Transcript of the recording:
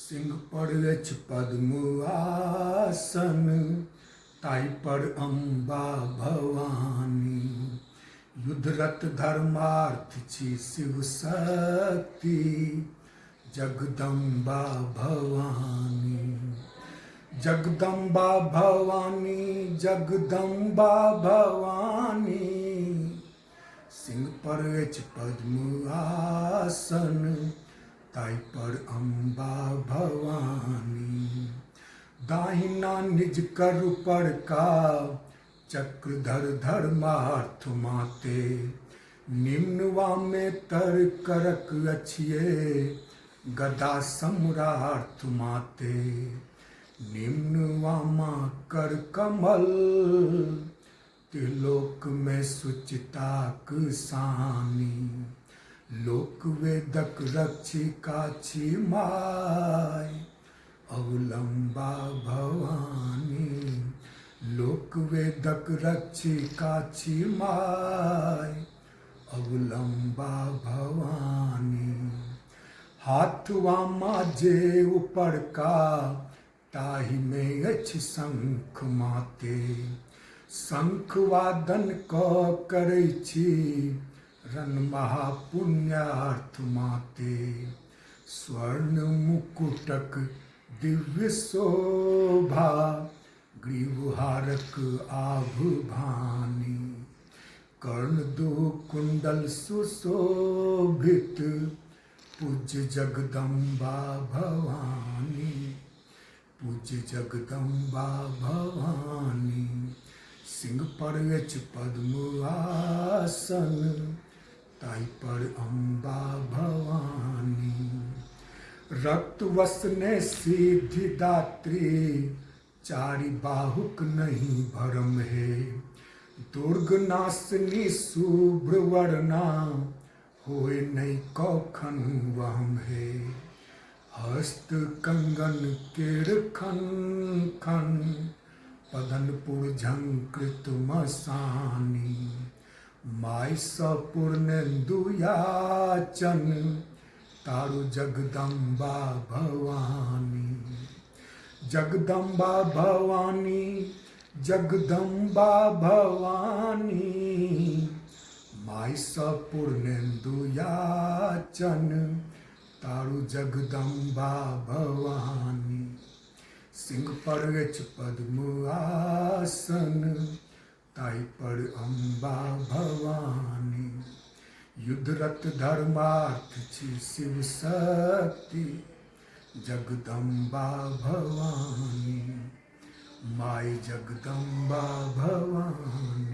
सिंह पर अछि पद्मासन, ताहि पर अम्बा भवानी। युद्धरत धर्मार्थ छी शिव शक्ति, जगदम्बा भवानी। जगदम्बा भवानी, जगदम्बा भवानी। सिंह पर अछि पद्मासन, ताहि पर अम्बा भवानी। दाहिना निज कर पर का, चक्रधर धर्मार्थ माते। निम्न वामे तर करक अछिये, गदा सम्रार्थ माते। निम्न वामा कर कमल, त्रिलोक में सुचिताक सानी। लोक वेदक रक्षिका छी माय, अवलंबा भवानी। लोक वेदक रक्षिका छी माय, अवलंबा भवानी। हाथ वामा जे ऊपर का, ताहि में अछि शंख माते। शंख वादन क करै छी, रन महापुण्यार्थ माते। स्वर्ण मुकुटक दिव्य शोभा, ग्रीवहारक आभ भानी। कर्ण दो कुंडल सुशोभित, पूज्य जगदम्बा भवानी। पूज्य जगदम्बा भवानी। सिंह पर अछि पद्मासन, ताहि पर अम्बा भवानी। रक्त वसने सिद्धिदात्री, चारि बाहुक नहीं भरम है। दुर्ग नाशनी शुभ्र वर्णा, होए नहीं कौखन वहम है। हस्त कंगन केर खन खन, पदनपुर झंकृत Masani. My सपूर्णेन्दु याचन, Taru Jagdamba Bhavani. Jagdamba Bhavani, Jagdamba Bhavani. My सपूर्णेन्दु याचन, तारु जगदम्बा भवानी। सिंह पर अछि पद्मासन, ताहि पर अम्बा भवानी। युद्धरत धर्मार्थ छी शिव शक्ति, जगदम्बा भवानी। माय जगदम्बा भवानी।